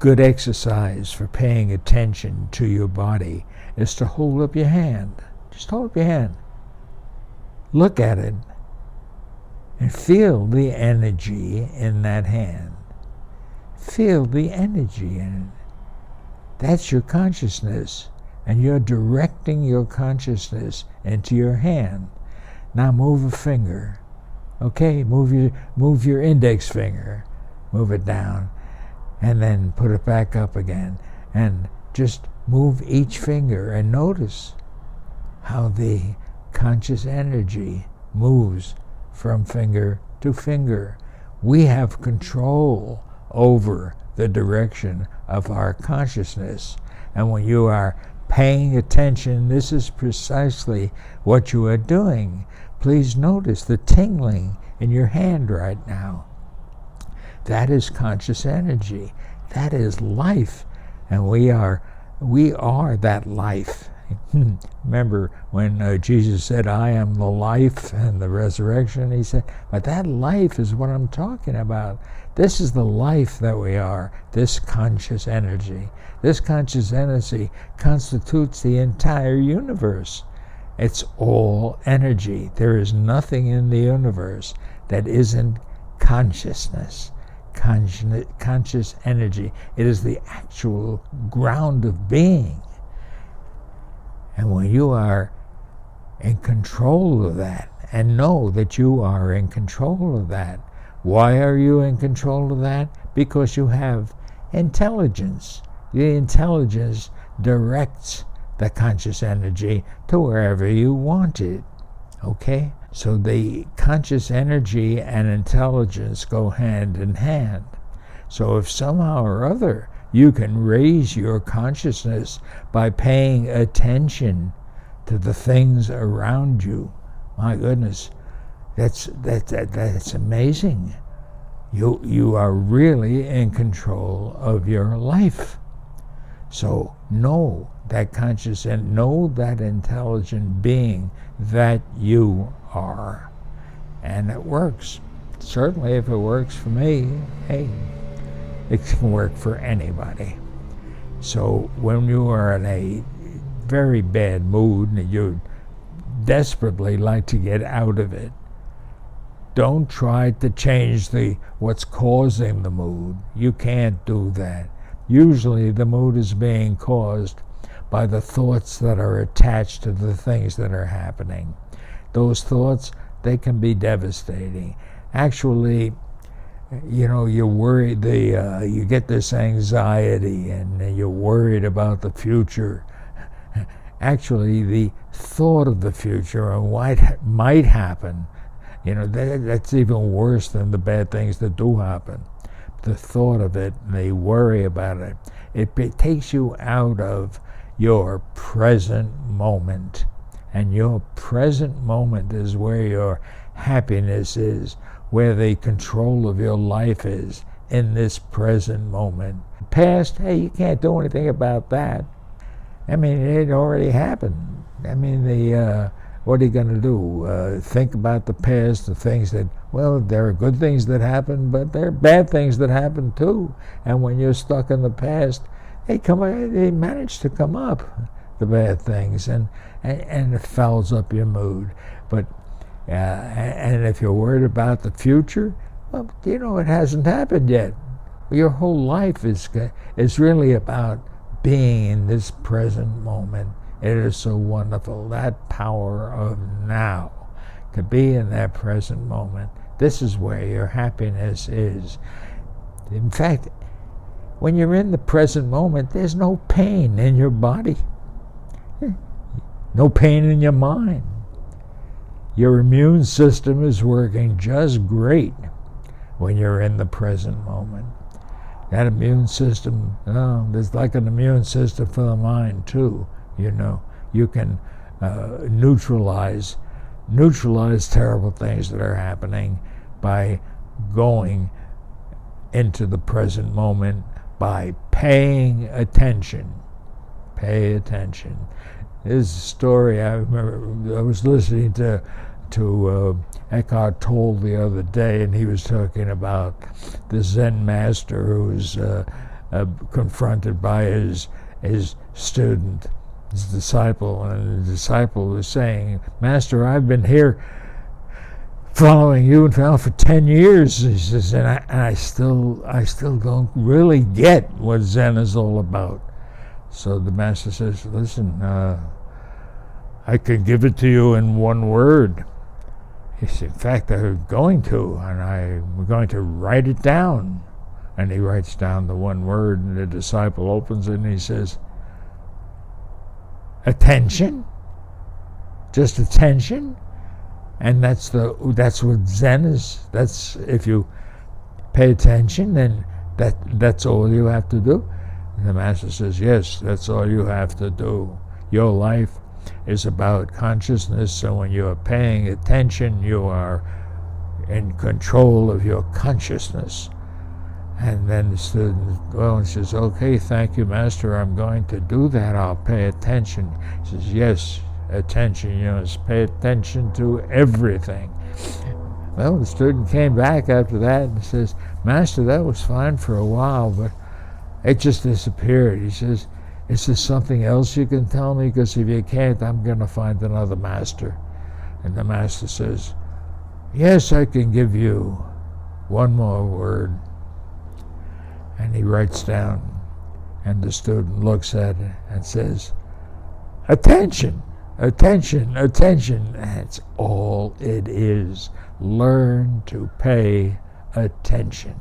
good exercise for paying attention to your body is to hold up your hand. Just hold up your hand. Look at it and feel the energy in that hand. Feel the energy in it. That's your consciousness, and you're directing your consciousness into your hand. Now move a finger. Okay, move your index finger. Move it down, and then put it back up again. And just move each finger and notice how the conscious energy moves from finger to finger. We have control over the direction of our consciousness. And when you are paying attention, this is precisely what you are doing. Please notice the tingling in your hand right now. That is conscious energy. That is life. And we are that life. Remember when Jesus said, I am the life and the resurrection? He said, but that life is what I'm talking about. This is the life that we are, this conscious energy. This conscious energy constitutes the entire universe. It's all energy. There is nothing in the universe that isn't consciousness, conscious energy. It is the actual ground of being. And when you are in control of that, and know that you are in control of that, why are you in control of that? Because you have intelligence. The intelligence directs the conscious energy to wherever you want it. Okay? So the conscious energy and intelligence go hand in hand. So if somehow or other you can raise your consciousness by paying attention to the things around you, my goodness, that's amazing. You are really in control of your life. So know that conscious and know that intelligent being that you are. And it works. Certainly if it works for me, hey, it can work for anybody. So when you are in a very bad mood and you desperately like to get out of it, don't try to change what's causing the mood. You can't do that. Usually the mood is being caused by the thoughts that are attached to the things that are happening. Those thoughts, they can be devastating. Actually, you're worried, you get this anxiety and you're worried about the future. Actually, the thought of the future and what might happen, that's even worse than the bad things that do happen. The thought of it, and they worry about it. It takes you out of your present moment. And your present moment is where your happiness is, where the control of your life is, in this present moment. Past, hey, you can't do anything about that. I mean, it already happened. I mean, what are you going to do? Think about the past, the things that, well, there are good things that happen, but there are bad things that happen too. And when you're stuck in the past, they manage to come up, the bad things, and it fouls up your mood. But and if you're worried about the future, well, it hasn't happened yet. Your whole life is really about being in this present moment. It is so wonderful, that power of now, to be in that present moment. This is where your happiness is. In fact, when you're in the present moment, there's no pain in your body, no pain in your mind. Your immune system is working just great when you're in the present moment. That immune system, there's like an immune system for the mind too. You can neutralize terrible things that are happening by going into the present moment, by paying attention. Pay attention. There's a story I remember. I was listening to Eckhart Tolle the other day, and he was talking about the Zen master who's confronted by his student, his disciple, and the disciple was saying, "Master, I've been here following you and for 10 years," he says, and I still don't really get what Zen is all about. So the master says, "Listen, I can give it to you in one word." He said, "In fact, I'm going to, and we're going to write it down." And he writes down the one word, and the disciple opens it, and he says, "Attention, just attention." And that's what Zen is. That's, if you pay attention, then that's all you have to do. And the master says, "Yes, that's all you have to do. Your life is about consciousness, so when you are paying attention, you are in control of your consciousness." And then the student, says, "Okay, thank you, Master, I'm going to do that. I'll pay attention." He says, "Yes, attention. You must pay attention to everything." Well, the student came back after that and says, "Master, that was fine for a while, but it just disappeared." He says, "Is there something else you can tell me? Because if you can't, I'm going to find another master." And the master says, "Yes, I can give you one more word." And he writes down, and the student looks at it and says, "Attention, attention, attention." That's all it is. Learn to pay attention.